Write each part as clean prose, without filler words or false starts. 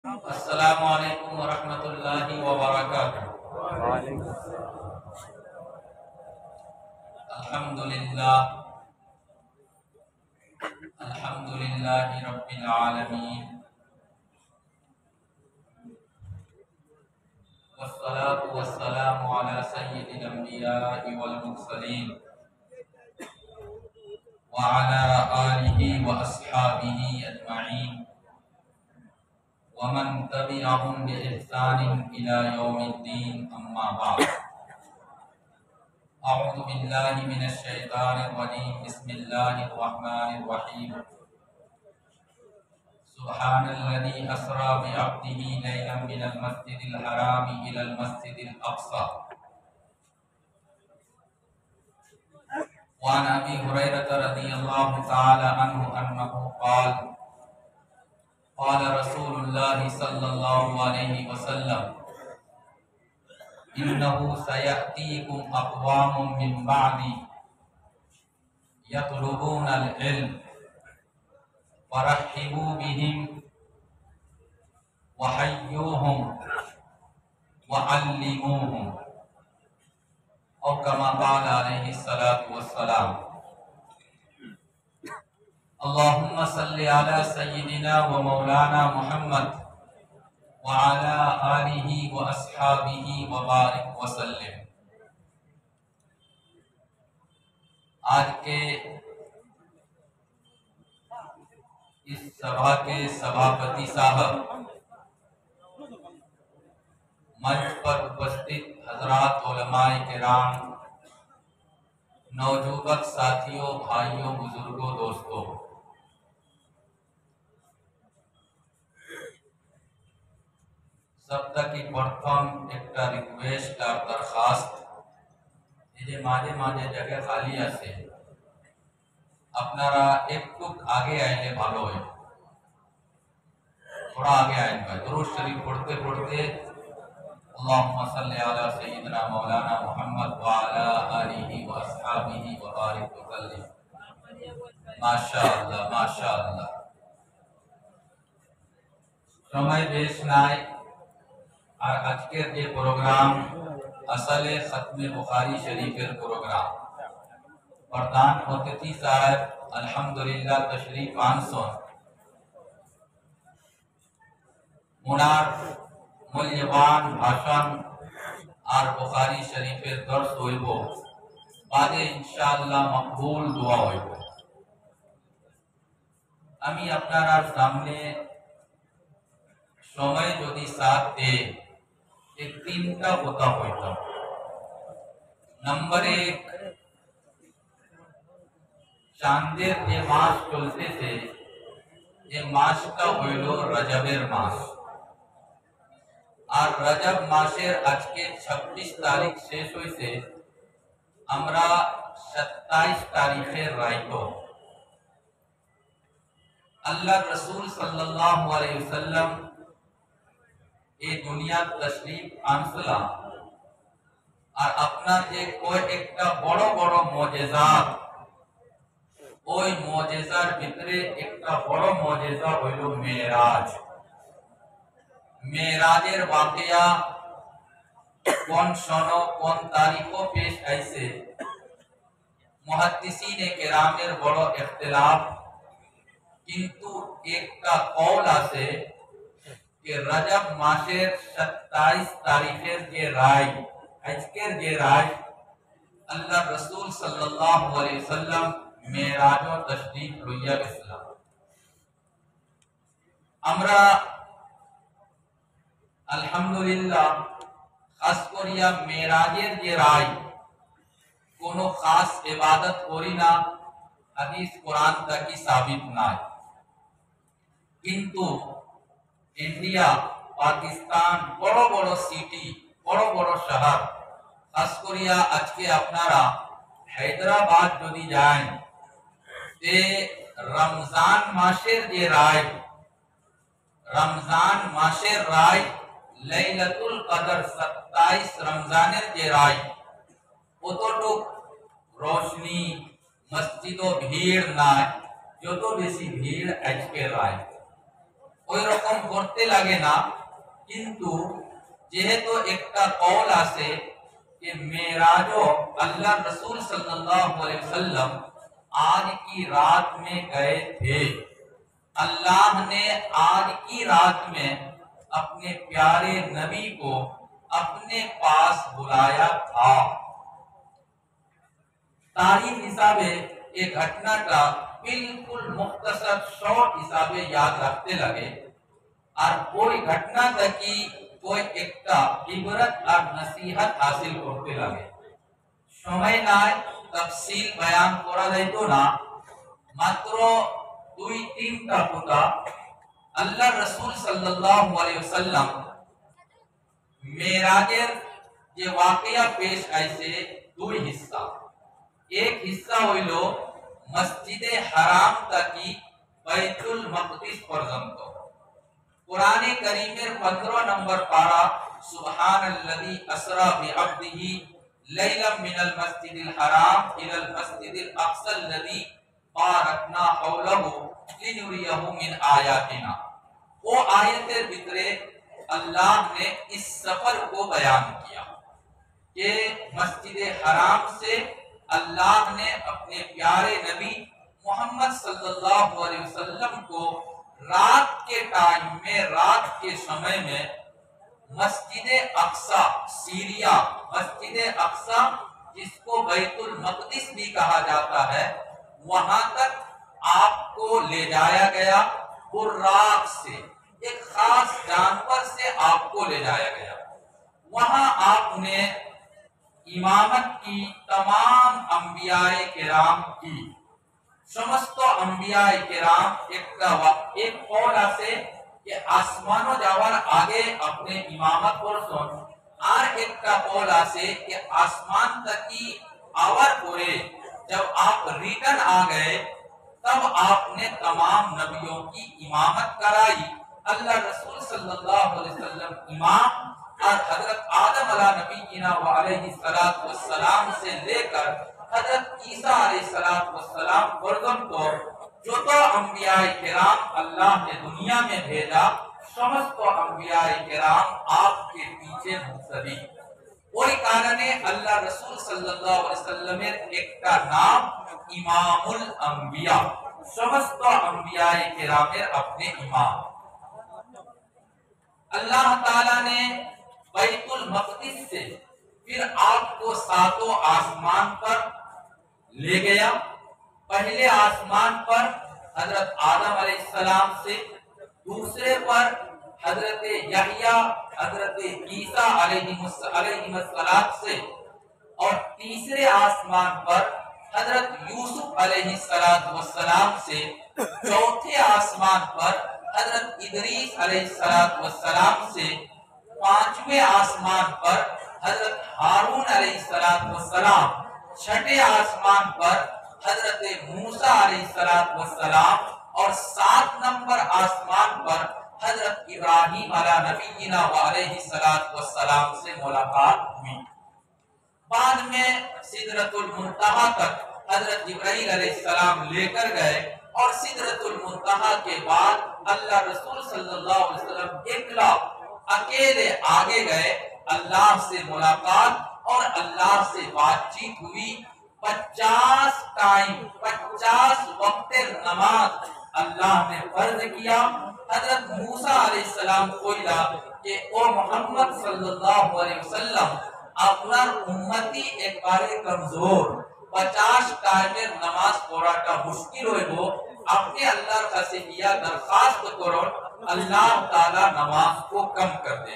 السلام علیکم ورحمۃ اللہ وبرکاتہ۔ الحمدللہ رب العالمین، والصلاة والسلام علی سید الانبیاء والمرسلین وعلی آلہ واصحابہ اجمعین ومن تبعهم بإحسان إلى يوم الدين، أما بعد۔ أعوذ بالله من الشيطان الرجيم، بسم الله الرحمن الرحيم۔ سبحان الذي أسرى بعبده ليلا من المسجد الحرام إلى المسجد الأقصى۔ وعن أبي هريرة رضي الله تعالى عنه أنه قال قال رسول الله صلى الله عليه وسلم: إنه سيأتيكم أقوام من بعدي يطلبون العلم فرحبوا بهم وحيوهم وعلموهم، أو كما قال عليه الصلاة والسلام۔ اللهم صل على سيدنا ومولانا محمد وعلى آلہ واصحابہ وبارک وسلم۔ آج کے اس سبھا کے سبھاپتی صاحب، منچ پر اپستھت حضرات علماء کرام، نوجوان ساتھیوں، بھائیوں، بزرگوں، دوستوں، সপ্তাহে প্রথম একটা রিকোয়েস্ট আর দরখাস্ত, এই যে মাঝে মাঝে জায়গা খালি আছে, আপনারা একটু আগে আইলে ভালো হয়, थोड़ा आगे आए भाई। दुरूद शरीफ पढ़ते पढ़ते अल्लाहुम्मा सल्ली अला सय्यिदिना मौलाना मुहम्मद व अला आलिहि व अस्हाबिहि व बारिक व सल्लिम। माशाअल्लाह माशाअल्लाह। समय बेश নাই, আর আজকের যে প্রোগ্রাম আসলে খতমে বুখারী শরীফের প্রোগ্রাম। প্রধান অতিথি সাহেব আলহামদুলিল্লাহ তশরিফ আনছেন। ওনার মূল্যবান ভাষণ আর বুখারী শরীফের দর্শ হইব, বাদে ইনশাআল্লাহ মকবুল দোয়া হইব। আমি আপনার সামনে সময় যদি সাথ দেয় एक तीनटा होता होता। नंबर एक, चांदेर যে মাস চলতেছে, এই মাসটা হইল রজবের মাস। আর রজব মাসের আজকে 26 তারিখ শেষ হইছে, আমরা 27 তারিখের রাইতো আল্লাহর রাসূল সাল্লাল্লাহু আলাইহি ওয়াসাল্লাম এই দুনিয়ার তশরিফ আনছিলাম। আর আপনার যে কয় একটা বড় বড় মুজিজাত, ওই মুজিজার ভিতরে একটা বড় মুজিজা হইল মেরাজ। মেরাজের ওয়াকিয়া কোন সন কোন তারিখও পেশ আইছে, মুহাদ্দিসিনে কেরামের বড় ইখতিলাফ, কিন্তু একটা কওল আছে کہ رجب মাসের 27 তারিখের যে রায়, আজকের যে রায়, আল্লাহ রাসূল সাল্লাল্লাহু আলাইহি ওয়াসাল্লাম মেরাজ ও তশরীফ লইয়া গেছিলেন। আমরা আলহামদুলিল্লাহ খাস করিয়া মেরাজের যে রায়, কোনো খাস ইবাদত করি না, হাদিস কোরআন থেকে সাবিত নাই। কিন্তু इंडिया पाकिस्तान बड़ बड़ सिटी, बड़ बड़ शहर, खास करिया आज के अपनारा हैदराबाद যদি যায়, তে রমজান মাসের যে রায়, রমজান মাসের রায়, লাইলাতুল কদর 27 রমজানের যে রায়, কতটুক রোশনি, মসজিদ ও ভিড় নাই, যত বেশি ভিড় আজকে রায়। ওই রকম করতে লাগে না, কিন্তু যেহেতু একটা কওল আছে कि मेराजो अल्लाह रसूल सल्लल्लाहु अलैहि वसल्लम आज की रात में गए थे, अल्लाह ने आज की रात में अपने प्यारे नबी को अपने पास बुलाया था। तारीख हिसाबे ये घटना का बिल्कुल मुख्तसर शॉर्ट हिसाबे याद रखते लगे और कोई घटना की कोई একটা ইবরত আর নসিহত হাসিল করতে লাগে। সময় নাই তাফসীল বয়ান করা যাইতো না, মাত্র 2-3টা কথা। আল্লাহ রাসূল সাল্লাল্লাহু আলাইহি ওয়াসাল্লাম মেরাজের যে ওয়াকিয়া পেশ আইছে দুই হিস্সা। এক হিস্সা হইল মসজিদে হারাম থেকে বাইতুল মাকদিস পর্যন্ত। कुरान करीमेर 15 नंबर पारा सुबहानल्लज़ी असरा बिअब्दिही लैलन मिनल मस्जिदिल हराम इलल मस्जिदिल अक़सल्लज़ी बारकना हौलहु लिनुरियहु मिन आयातिना। वो आयतेर भितरे अल्लाह ने इस सफर को बयान किया कि मस्जिद हराम से अल्लाह ने अपने प्यारे नबी मोहम्मद सल्लल्लाहु अलैहि वसल्लम को रात के टाइम में, रात के समय में मस्जिद अक्सा सीरिया, मस्जिद अक्सा जिसको बैतुल मकदिस भी कहा जाता है, वहां तक आपको ले जाया गया। बुर्राक से, एक खास जानवर से आपको ले जाया गया। वहां आपने इमामत की तमाम अंबियाए किराम की, समस्त अंबियाए किराम एक कौल আছে যে আসমানও যাওয়ার আগে আপনি ইমামত করছেন, আর একটা কौल আছে कि आसमान तक की आवर परे जब आप रिटर्न आ गए तब आपने तमाम नबियों की इमामत कराई। अल्लाह रसूल सल्लल्लाहु अलैहि वसल्लम इमाम और हजरत आदम अला नबीना व अलैहि सलात व सलाम से लेकर हजरत ईसा अलैहि सलात व सलाम पर्यंत जो तो अंबियाए किराम अल्लाह ने दुनिया में भेजा, समस्त अंबियाए किराम आपके पीछे मुक्तदी। ওই কারণে আল্লাহ রাসূল সাল্লাল্লাহু আলাইহি ওয়াসাল্লামের একটা নাম ইমামুল আম্বিয়া, সমস্ত अंबियाए किरामेর अपने इमाम। अल्लाह ताला ने बैतुल मकदिस से फिर आपको सातों आसमान पर ले गया। पहले आसमान पर हजरत आदम अलैहिस्सलाम से, दूसरे पर हजरत यहया, हजरत ईसा अलैहिस्सलाम से, और तीसरे आसमान पर हजरत यूसुफ अलैहिस्सलाम से, चौथे आसमान पर हजरत इदरीस अलैहिस्सलाम से, पांचवें आसमान पर हजरत हारून अलैहिस्सलाम, छठे आसमान पर हजरत मूसा अलैहिस्सलाम, और 7 नंबर आसमान पर हजरत इब्राहीम अला नबीना व अलैहिस्सलाम से मुलाकात हुई। बाद में सिदरतुल मुंतहा तक हजरत जिब्राइल अलैहिस्सलाम लेकर गए, और सिदरतुल मुंतहा के बाद अल्लाह रसूल सल्लल्लाहु अलैहि वसल्लम एकला अकेले आगे गए। अल्लाह से मुलाकात और अल्लाह से बातचीत हुई। 50 वक्त नमाज अल्लाह ने फर्ज किया। हजरत मूसा अलैहिस्सलाम কইলা যে ও মুহাম্মদ সাল্লাল্লাহু আলাইহি ওয়াসাল্লাম, আপনার উম্মতি একবারে কমজোর, 50 টাইমের নামাজ পড়াটা মুশকিল হইব, আপনি আল্লাহর কাছে গিয়া দরখাস্ত করুন अल्लाह ताला नमाज को कम कर दे।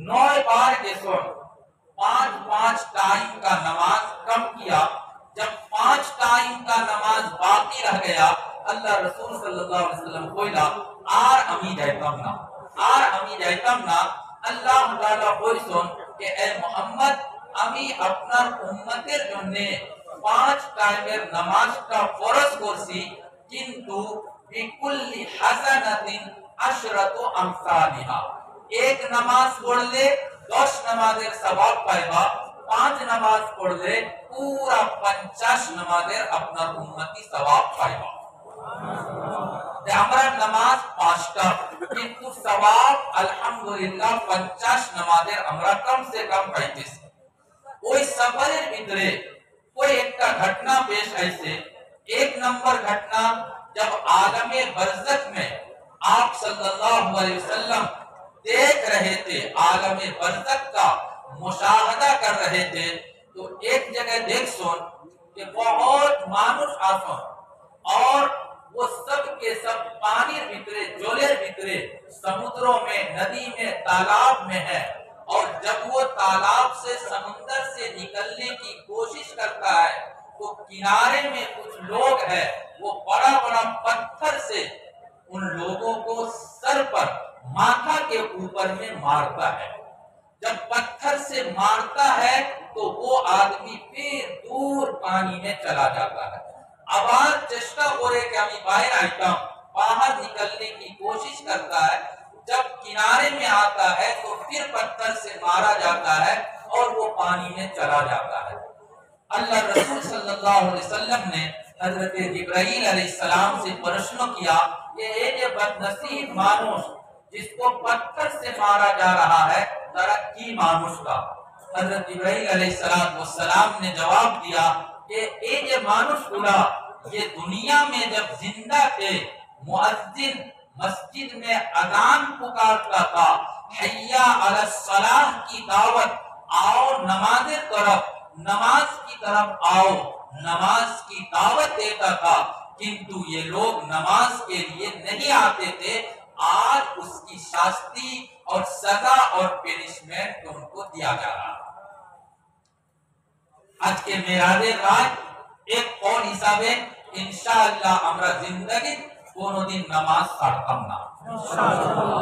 9 बार गेसों 5 टाइम का नमाज कम किया। जब 5 टाइम का नमाज बाकी रह गया, अल्लाह रसूल सल्लल्लाहु अलैहि वसल्लम কইলা আর আমি যাইতাম না। আল্লাহ তাআলা কইছেন যে এ মুহাম্মদ, আমি আপনার উম্মতের জন্য 5 টাইমের নামাজটা ফরজ করছি, কিন্তু বিকুল্লি হাসানাতিন আশরাতু আমসালিহা, एक नमाज পড়লে 10 নামাজের সওয়াব পাইবা, 5 নামাজ পড়লে पूरा 50 নামাজের আপনার উম্মতি সওয়াব পাইবা। যে আমরা নামাজ 5টা, কিন্তু সওয়াব আলহামদুলিল্লাহ 50 নামাজের আমরা কম সে কম পাইতেছি। ওই সফরের ভিতরে कोई एक का घटना पेश ऐसे, एक नंबर घटना जब आलमे बरज़ख में आप सल्लल्लाहु अलैहि वसल्लम देख रहे थे, आलमे बरज़ख का मुशाहदा कर रहे थे, तो एक जगह देख सुन कि बहुत मानुष आसन और वो सब के सब पानी भीतरे, जोले भीतरे, समुद्रों में, नदी में, तालाब में है। और जब वो तालाब से समुद्र से निकलने की कोशिश करता है तो किनारे में कुछ लोग हैं, वो बड़ा बड़ा पत्थर से उन लोगों को सर पर, माथा के ऊपर में मारता है। जब पत्थर से मारता है तो वो आदमी फिर दूर पानी में चला जाता है। आवाज चेष्टा करे कि আমি बाहर आइता, बाहर निकलने की कोशिश करता है। जब किनारे में आता है तो फिर पत्थर से मारा जाता है और वो पानी में चला जाता है। अल्लाह रसूल सल्लल्लाहु अलैहि वसल्लम ने हजरत जिब्राइल अलैहिस्सलाम से प्रश्न किया कि ये बदनसीब मानुष जिसको पत्थर से मारा जा रहा है, तरक्की मानुष का। हजरत जिब्राइल अलैहिस्सलाम ने जवाब दिया कि ये मानुष गुला, ये दुनिया में जब जिंदा थे, मुअज्जिन मस्जिद में अजान पुकारता था, हय्या अला सलाह की दावत, आओ नमाज़े तरफ, नमाज की तरफ आओ, नमाज की दावत देता था, किंतु ये लोग नमाज के लिए नहीं आते थे। आज उसकी शास्ति और सजा और पनिशमेंट उनको दिया जा रहा है। आज के मेराजे रात एक कौल हिसाबे इंशाअल्लाह আমরা জিন্দেগি কোনদিন নামাজ ছাড়তাম না,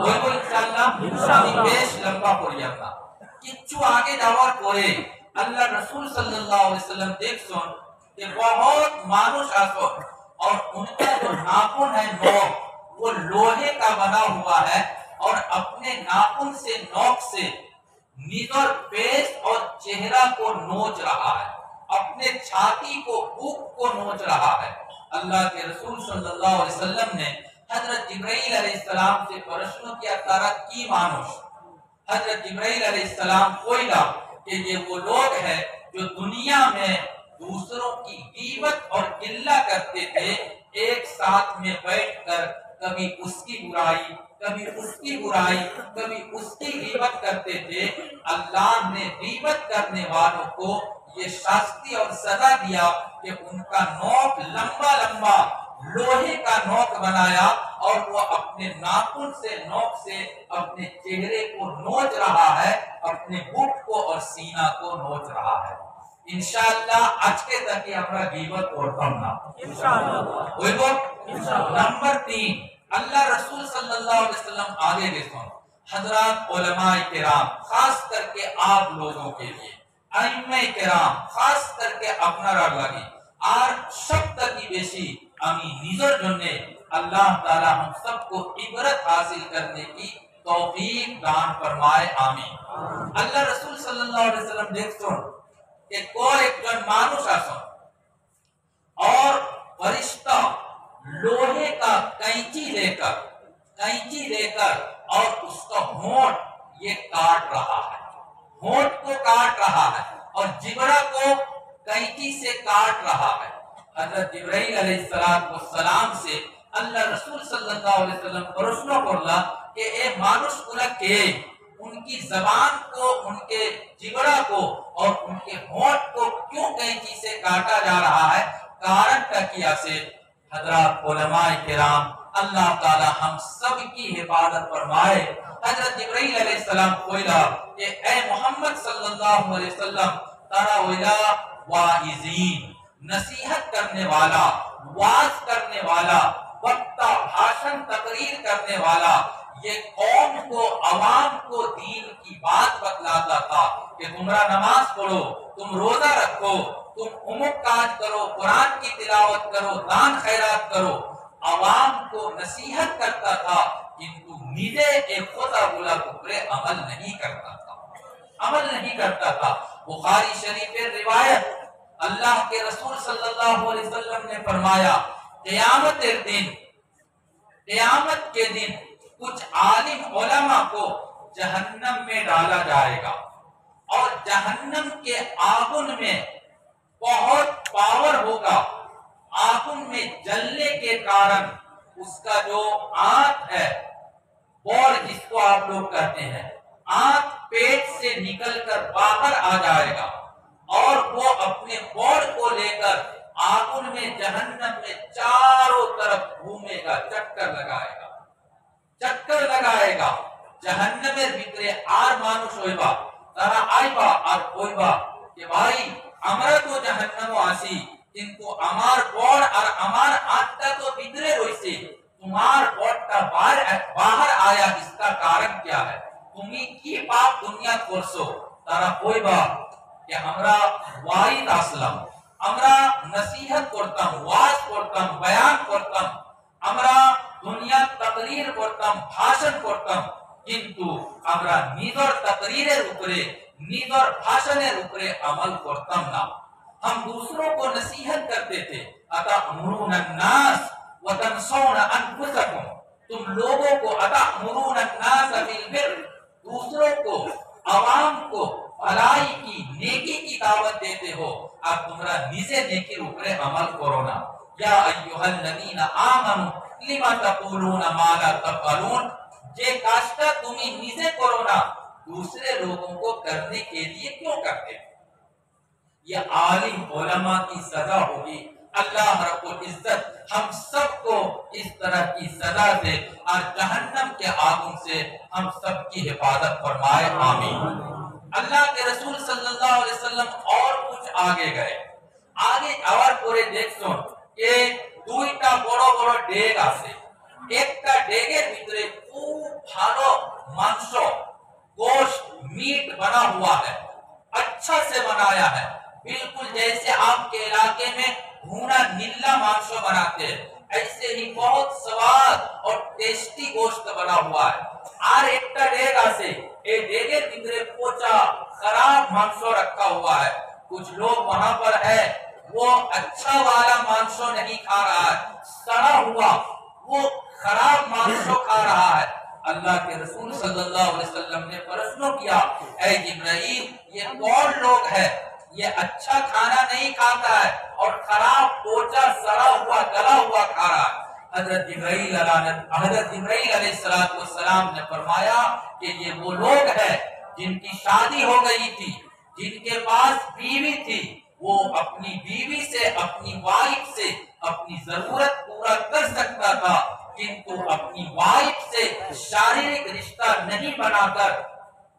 বলবো ইনশাআল্লাহ। আমি বেশ লম্বা করিয়াম না, কিচ্ছু আগে যাওয়ার পরে अल्लाह रसूल सल्लल्लाहु अलैहि वसल्लम देख सुन कि बहुत मानुष आसो और उनका जो नाखून है नोक, वो लोहे का बना हुआ है और अपने नाखून से, नोक से निगर पेश और चेहरा को नोच रहा है, अपने छाती को, भूख को नोच रहा है। अल्लाह के रसूल सल्लल्लाहु अलैहि वसल्लम ने हजरत जिब्राइल अलैहिस्सलाम से प्रश्न किया, तारा की मानुष? हजरत जिब्राइल अलैहिस्सलाम कोयला कि ये वो लोग हैं जो दुनिया में दूसरों की गीबत और गिल्ला करते थे, एक साथ में बैठकर कभी उसकी बुराई, कभी उसकी बुराई, कभी उसकी गीबत करते थे। अल्लाह ने गीबत करने वालों को ये शास्ति और सजा दिया कि उनका नोक लंबा लंबा लोहे का नोक बनाया और वो अपने नाखून से, नोक से अपने चेहरे को नोच रहा है, अपने बुक को और सीना को नोच रहा है। इंशाअल्लाह आज के तक আমরা গীবত করতাম না, इंशाअल्लाह হইব इंशाअल्लाह। नंबर 3, अल्लाह रसूल सल्लल्लाहु अलैहि वसल्लम आगे देखो, हजरत उलमाए किराम, खास करके आप लोगों के लिए, আইম্মায়ে কিরাম, খাস करके আপনারা লাগি আর সবথেকে বেশি আমি নিজের জন্য अल्लाह ताला हम सबको इबरत हासिल करने की तौफीक दान फरमाए, आमीन। अल्लाह रसूल सल्लल्लाहु अलैहि वसल्लम देखो कि कोई एक जन मानुष आसो और फरिश्ता लोहे का कैंची लेकर और उसका होंठ ये काट रहा है, होंठ को काट रहा है और जिगरा को कैंची से काट रहा है। हजरत जिब्राइल अलैहिस्सलाम से अल्लाह रसूल सल्लल्लाहु अलैहि वसल्लम प्रश्न करला कि ए मानुष गुला के उनकी जबान को, उनके जिगरा को और उनके होंठ को क्यों कैंची से काटा जा रहा है, कारण क्या से? हजरत उलमाए किराम, अल्लाह ताला हम सब की हिफाजत फरमाए। हजरत जिब्राइल अलैहिस्सलाम कोइला कि ए मोहम्मद सल्लल्लाहु अलैहि वसल्लम, तारा ओइला वाइजीन, नसीहत करने वाला, वाज करने वाला, वक्ता, भाषण, तकरीर करने वाला, ये कौम को, अवाम को दीन की बात बतलाता था कि तुमरा नमाज पढ़ो, तुम रोजा रखो, तुम उमुक काज करो, कुरान की तिलावत करो, दान खैरात करो। अवाम को नसीहत करता था, किंतु निजे एक खुदा बुला ऊपरे अमल नहीं करता था। बुखारी शरीफ रिवायत, अल्लाह के रसूल सल्लल्लाहु अलैहि वसल्लम ने फरमाया, क़यामत के दिन قیامت کے دن کچھ عالم علماء کو جہنم میں ڈالا جائے گا اور جہنم کے آگن میں بہت پاور ہوگا. آگن میں جلنے کے کارن اس کا جو آنت ہے، بور جس کو آپ لوگ کہتے ہیں، آنت پیٹ سے نکل کر باہر آ جائے گا اور وہ اپنے بور کو لے کر آگن میں جہنم میں چاروں طرف گھومے گا، چکر لگائے گا. جہنمের ভিতরে আর মানুষ হইবা, তারা আইবা আর কইবা যে ভাই আমরা তো জাহান্নামে আসি, কিন্তু আমার বর আর আমার আত্মা তো ভিতরে রইছে, তোমার বরটা বাহির আয়া, इसका कारण क्या है? তুমি কি পাপ দুনিয়া করছো? তারা কইবা যে আমরা ওয়াইদ আসলাম, আমরা নসিহত করতাম, ওয়াজ করতাম, বয়ান করতাম, আমরা দুনিয়া তাকরীর করতাম, ভাষণ করতাম, কিন্তু আমরা নিজের তাকরীরের উপরে, নিজের ভাষণের উপরে আমল করতাম না. हम दूसरों को नसीहत करते थे, अतअमुरून अन्नास व तनसौन अनफुसकुम, तुम लोगों को अतअमुरून अन्नास बिल बिर, दूसरों को, आवाम को भलाई की, नेकी की दावत देते हो, अब तुम्हारा निजे नेकी ऊपर अमल करो ना. या अय्युहल्लज़ीना आमनू लिमा तक़ूलूना मा ला तफ़अलून, जे काष्टा तुम्हें निजे करो ना, दूसरे लोगों को करने के लिए क्यों करते हो? ये आलिम उलमा की सजा होगी. अल्लाह रब्बुल इज्जत हम सबको इस तरह की सजा दे और जहन्नम के आग से हम सबकी हिफाजत फरमाए. आमीन. अल्लाह के रसूल सल्लल्लाहु अलैहि वसल्लम और कुछ आगे गए. आगे যাওয়ার পরে দেখছেন যে দুইটা বড় বড় ডেগ আছে. একটা ডেগের ভিতরে খুব ভালো মাংস, गोश्त, मीट बना हुआ है, अच्छा से बनाया है, बिल्कुल जैसे आपके इलाके में भुना नीला मांस बनाते हैं, ऐसे ही बहुत स्वाद और टेस्टी गोश्त बना हुआ है. और एक डेग से ये डेगेर भीतरे पोचा खराब मांस रखा हुआ है. कुछ लोग वहां पर है वो अच्छा वाला मांस नहीं खा रहा है, सड़ा हुआ वो खराब मांस खा रहा है. अल्लाह के रसूल सल्लल्लाहु अलैहि वसल्लम ने प्रश्न किया, ऐ जिब्राइल ये कौन लोग है, ये अच्छा खाना नहीं खाता है और खराब पोचा सड़ा हुआ गला हुआ खा रहा है? हजरत जिब्राइल अलैहिस्सलाम ने फरमाया कि ये वो लोग हैं जिनकी शादी हो गई थी, जिनके पास बीवी थी, वो अपनी बीवी से, अपनी वाइफ से अपनी जरूरत पूरा कर सकता था, किंतु अपनी वाइफ से शारीरिक रिश्ता नहीं बनाकर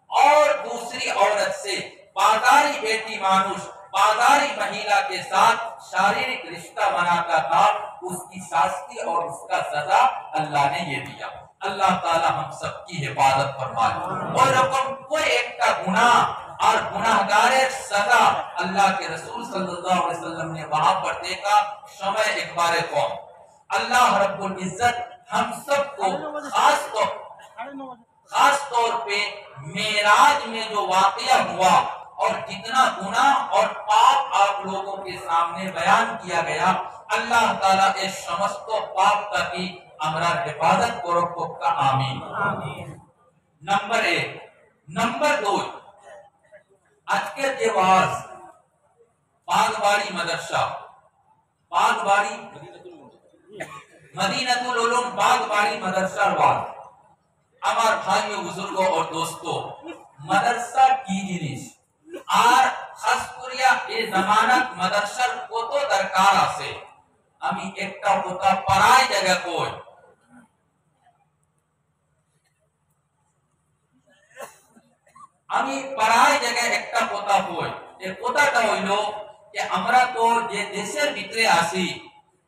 और दूसरी औरत से, बाजारी बेटी मानुष, बाजारी महिला के साथ शारीरिक रिश्ता बनाता था. उसकी शास्ति और उसका सजा अल्लाह ने ये दिया. अल्लाह ताला हम सबकी हिफाजत फरमाए. और रकम कोई एक का गुनाह और गुनाहगारेर सजा अल्लाह के रसूल सल्लल्लाहु अलैहि वसल्लम ने वहां पर देखा. समय एक बारे कौन, अल्लाह रब्बुल इज्जत हम सबको खास तौर पे मेराज में जो वाकया हुआ और कितना गुनाह और पाप आप लोगों के सामने बयान किया गया, अल्लाह ताला इस समस्त पाप की हमरा हिफाजत करो का. आमीन. नंबर 1. नंबर 2, আজকের যে ওয়াজ বাগবাড়ি মাদ্রাসা, বাগবাড়ি মদিনাতুল উলুম বাগবাড়ি মাদ্রাসার ওয়াজ, আমার ভাইও বুজুর্গ ও দোস্ত, মাদ্রাসা কি জিনিস আর খাস করিয়া এই জামানাত মাদ্রাসার কত দরকার আছে, আমি একটা কথা পড়াই জায়গা কই. আমি পড়াই জায়গায় একটা কথা কই. এই কথাটা হইল যে আমরা তো যে দেশের ভিতরে আসি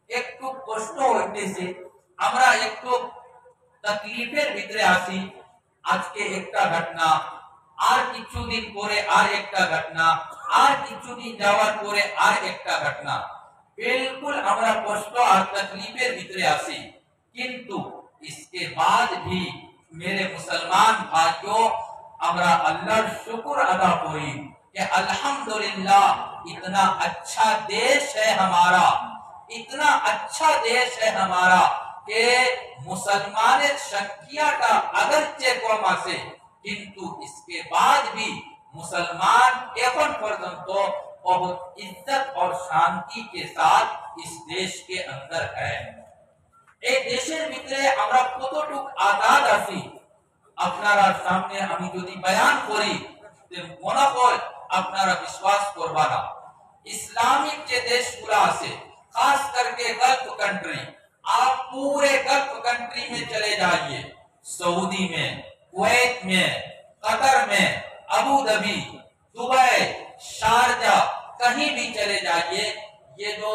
একটু কষ্ট হইতেছে, আমরা একটু তকলিফের ভিতরে আসি. আজকে একটা ঘটনা, আর কিছুদিন পরে আর একটা ঘটনা, আর কিছুদিন যাওয়ার পরে আর একটা ঘটনা, बिल्कुल আমরা কষ্ট আর তকলিফের ভিতরে আসি. কিন্তু इसके बाद भी मेरे मुसलमान भाइयों हमरा अल्लाहर शुक्र अदा करी कि अल्हम्दुलिल्लाह इतना अच्छा देश है हमारा, इतना अच्छा देश है हमारा যে মুসলমানের সংখ্যাটা আগরচে কম আছে, কিন্তু इसके बाद भी मुसलमान এখন পর্যন্ত बहुत इज्जत और शांति के साथ इस देश के अंदर है। এই দেশের ভিতরে আমরা কতটুকু আজাদ আছি আপনারা সামনে আমি যদি বয়ান করি তে মনে হয় আপনারা বিশ্বাস করবা না। इस्लामिक যে দেশগুলো আছে, खास करके गल्फ कंट्री, आप पूरे गल्फ कंट्री में चले जाइए, सऊदी में, कुवैत में, कतर में, अबू धाबी, दुबई, शारजा, कहीं भी चले जाइए, ये जो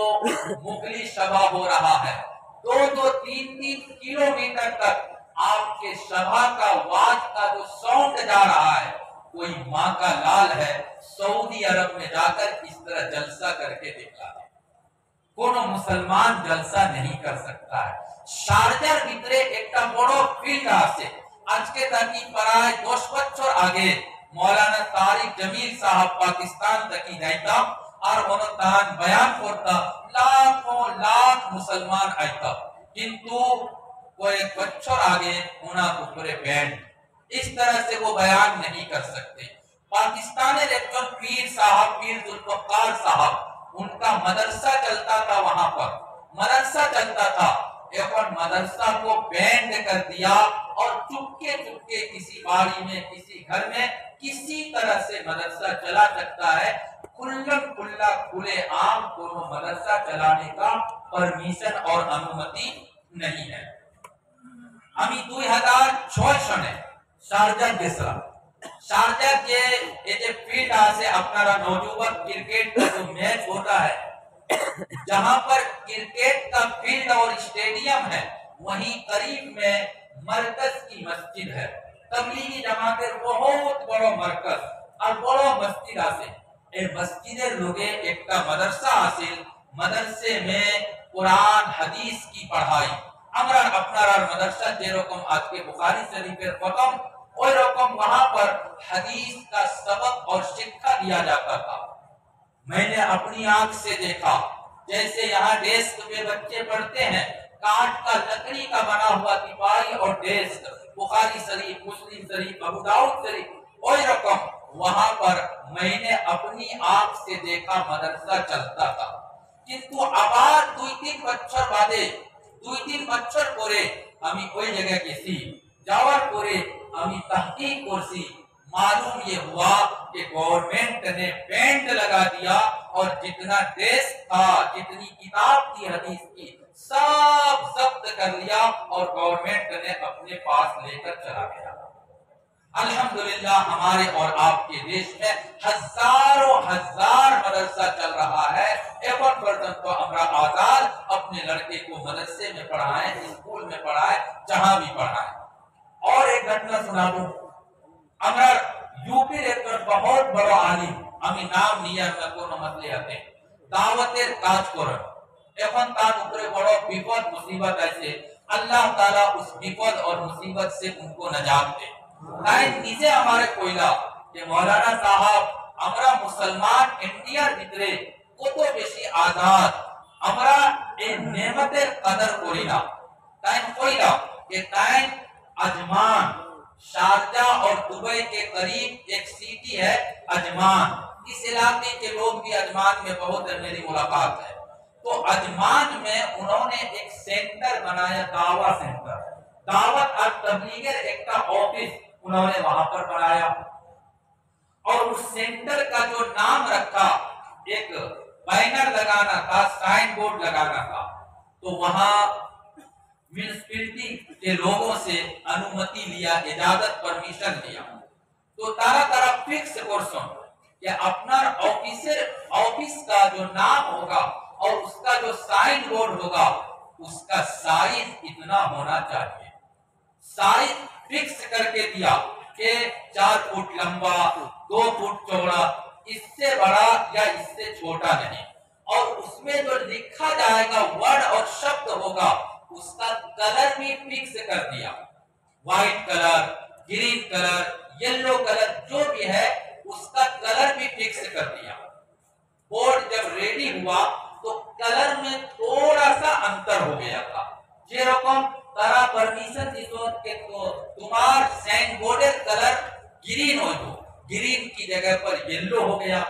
मुगली सभा हो रहा है, 2-2, 3-3 किलोमीटर तक आपके सभा का वाज का जो साउंड जा रहा है, कोई माँ का लाल है सऊदी अरब में जाकर इस तरह जलसा करके दिखा है। कोनो मुसलमान जलसा नहीं कर सकता है। शारजार ভিতরে একটা বড় ফিল্ড আছে। আজকে থাকি প্রায় 10 বছর আগে মৌলানা তারিক জমিল সাহেব পাকিস্তান থেকে যাইতাম আর ওনার বয়ান করতা, লাখों লাখ মুসলমান আইতা, কিন্তু কয়েক বছর আগে ওনার উপরে ব্যান, इस तरह से वो बयान नहीं कर सकते। पाकिस्तान एक पीर साहब, पीर जुल्फकार साहब, उनका मदरसा चलता था, वहां पर मदरसा चलता था, एक मदरसा को बैंड कर दिया और चुपके चुपके किसी बाड़ी में, किसी घर में, किसी तरह से मदरसा चला सकता है। खुल्लम खुल्ला खुले आम कोनो मदरसा चलाने का परमिशन और अनुमति नहीं है। আমি 2006 সনে শারজা গেছিলাম। शारजा के ये जो फील्ड से अपना नौजवान क्रिकेट का जो मैच होता है, जहां पर क्रिकेट का फील्ड और स्टेडियम है, वहीं करीब में मरकज की मस्जिद है। तबलीगी जमातेर बहुत बड़ो मरकज और बड़ो मस्जिद আছে। এই মসজিদের লোকে একটা মাদ্রাসা আছে, মাদ্রাসে में कुरान हदीस की पढ़ाई, আমরা আপনারা মাদ্রাসা যেরকম আজকে বুখারী শরীফের খতম, और रकम वहां पर हदीस का सबक और शिक्षा दिया जाता था। मैंने अपनी आंख से देखा, जैसे यहाँ डेस्क पे बच्चे पढ़ते हैं, काठ का लकड़ी का बना हुआ तिपाही और डेस्क, बुखारी शरीफ, मुस्लिम शरीफ, अबू दाऊद शरीफ, और रकम वहां पर मैंने अपनी आंख से देखा मदरसा चलता था। किंतु আবার 2-3 বছর বাদে, 2-3 বছর পরে আমি ওই জায়গায় গেছি, যাওয়ার পরে আমি तहकीक करसी, मालूम ये हुआ कि गवर्नमेंट ने बैंड लगा दिया और जितना डेस्क था, जितनी किताब थी हदीस की, सब जब्त कर लिया और गवर्नमेंट ने अपने पास लेकर चला गया। अल्हम्दुलिल्लाह हमारे और आपके देश में हजारों हजार मदरसा चल रहा है। एवं पर्यंत तो हमरा आजाद अपने लड़के को मदरसे में पढ़ाएं, स्कूल में पढ़ाएं, जहां भी पढ़ाएं। और एक घटना सुना दूं, আমরা ইউপির একজন বহুত বড় আলিম, আমি নাম নিয়ে না কোনো মতলে আছে, দাওয়াতের কাজ করেন। এখন তার উপরে বড় বিপদ মুসিবত আছে, আল্লাহ তাআলা उस বিপদ और मुसीबत से उनको नजात दे। তাই নিজে আমারে কইলা যে মাওলানা সাহেব, আমরা মুসলমান ইন্ডিয়ার ভিতরে কত বেশি আজাদ, আমরা এই নেমতের কদর করি না। তাই কইলা যে তাই अजमान, शारजा और दुबई के करीब एक सिटी है अजमान, इस इलाके के लोग भी अजमान में बहुत मेरी मुलाकात है। तो अजमान में उन्होंने एक सेंटर बनाया, दावा सेंटर, दावत और तबलीगेर एक ऑफिस उन्होंने वहां पर बनाया और उस सेंटर का जो नाम रखा, एक बैनर लगाना था, साइन बोर्ड लगाना था। तो वहां म्यूनिसिपैलिटी के लोगों से अनुमति लिया, इजाजत, परमिशन लिया। तो तारा तारा फिक्स पर्सन कि अपना ऑफिस का जो नाम होगा और उसका जो साइन बोर्ड होगा, उसका साइज इतना होना चाहिए। साइज फिक्स करके दिया कि 4 फुट लंबा, 2 फुट चौड़ा, इससे बड़ा या इससे छोटा नहीं। और उसमें जो लिखा जाएगा वर्ड और शब्द होगा, उसका कलर भी फिक्स कर दिया, white colour, green colour, yellow colour, जो भी है उसका कलर भी फिक्स कर दिया। बोर्ड जब रेडी हुआ तो कलर में थोड़ा सा अंतर हो गया था। যেরকম ग्रीन हो गो, ग्रीन की जगह पर येलो हो गया।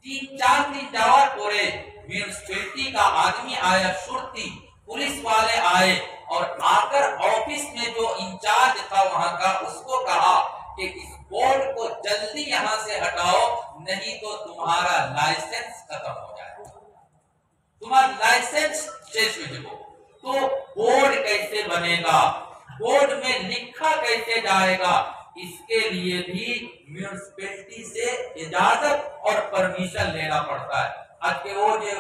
3-4 दिन जावर पोरे म्यूनिसिपैलिटी का आदमी आया, शुरती पुलिस वाले आए और आकर ऑफिस में जो इंचार्ज था वहां का, उसको कहा कि इस बोर्ड को जल्दी यहाँ से हटाओ, नहीं तो तुम्हारा लाइसेंस खत्म हो जाएगा, तुम्हारा लाइसेंस शेष हो जाएगा। तो बोर्ड कैसे बनेगा, बोर्ड में लिखा कैसे जाएगा, इसके लिए भी म्यूनिसिपैलिटी से इजाजत और परमिशन लेना पड़ता है। आज के वो जो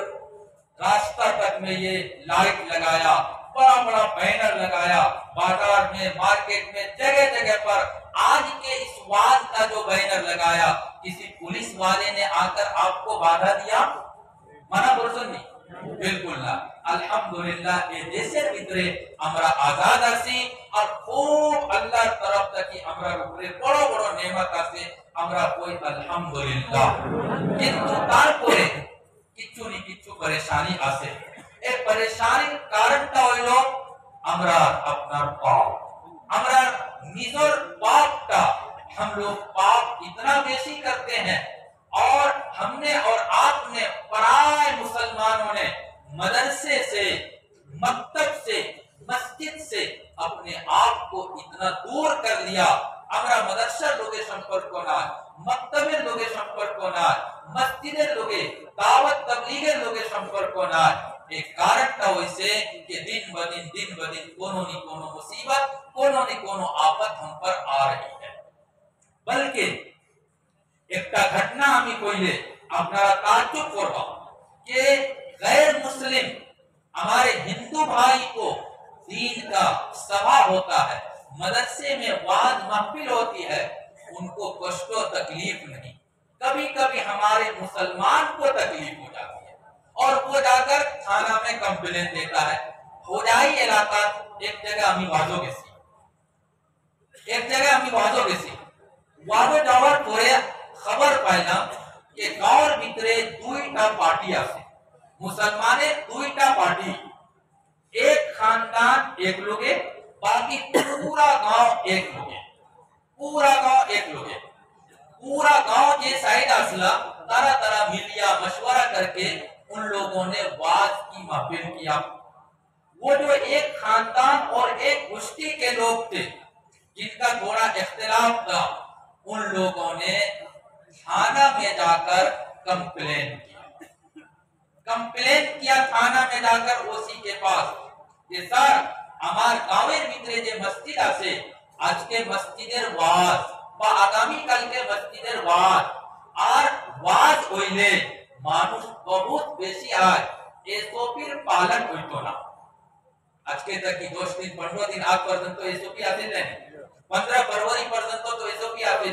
रास्ता तक में ये लाइट लगाया, बड़ा बड़ा बैनर लगाया, बाजार में, मार्केट में, जगह जगह पर आज के इस वाद का जो बैनर लगाया, किसी पुलिस वाले ने आकर आपको बाधा दिया? मना बोलसन नहीं, बिल्कुल ना। अल्हम्दुलिल्लाह ये देशेर भितरे আমরা আজাদ আছি আর খুব আল্লাহর তরফ থেকে আমরা উপরে বড় বড় নেয়ামত আছে, আমরা কই আলহামদুলিল্লাহ। কিন্তু তারপরে কিছু নি কিছু পরেশানি আছে। এই পরেশানির কারণটা হইল আমরা আপনার পাপ, আমরা নিজের পাপটা, हम लोग पाप इतना बेशी करते हैं और हमने और आपने पराए मुसलमानों ने मदरसे से, मकतब से, मस्जिद से अपने आप को इतना दूर कर लिया। আমরা মাদ্রাসার লোকের সম্পর্ক নয়, মক্তবের লোকের সম্পর্ক নয়, মসজিদের লোকে, দাওয়াত তাবলীগের লোকের সম্পর্ক নয়। एक कारणটা হইছে कि दिन ब दिन कोनो न कोनो मुसीबत, कोनो न कोनो आफत हम पर आ रही है। बल्कि একটা ঘটনা আমি কইলে আপনারা ताज्जुब করবা कि गैर मुस्लिम हमारे हिंदू भाई को दीन का सभा होता है, मदरसे में वाद महफिल होती है, उनको कष्ट तकलीफ नहीं। कभी कभी हमारे मुसलमान को तकलीफ हो जाती है और वो जाकर थाना में कंप्लेन देता है। होजाई इलाका एक जगह আমি ওয়াজো গেছি, এক জায়গায় আমি ওয়াজো গেছি, ওয়াজো যাওয়ার পরে খবর পাইলাম যে গাঁওর ভিতরে দুইটা পার্টি আছে, মুসলমানের দুইটা পার্টি, एक खानदान एक लोगे, बाकी पूरा गांव एक लोगे, पूरा गांव एक लोगे। पूरा गांव जे साइड असला तरह तरह मिलिया मशवरा करके उन लोगों ने वाज की महफिल किया। वो जो एक खानदान और एक गोष्ठी के लोग थे जिनका थोड़ा इख्तिलाफ था, उन लोगों ने थाना में जाकर कंप्लेन किया थाना में जाकर ओसी के पास कि सर আমার গাঁওয়ের ভিতরে যে মসজিদ আছে, আজকে মসজিদের ওয়াজ বা আগামী কালকে মসজিদের ওয়াজ, আর ওয়াজ হইলে মানুষ বহুত বেশি হয়, এসওপির পালন হইতো না। আজকে থেকে 10 দিন 15 দিন আগ পর্যন্ত এসওপি আছে না, 15 ফরওয়ারি পর্যন্ত তো এসওপি আছে,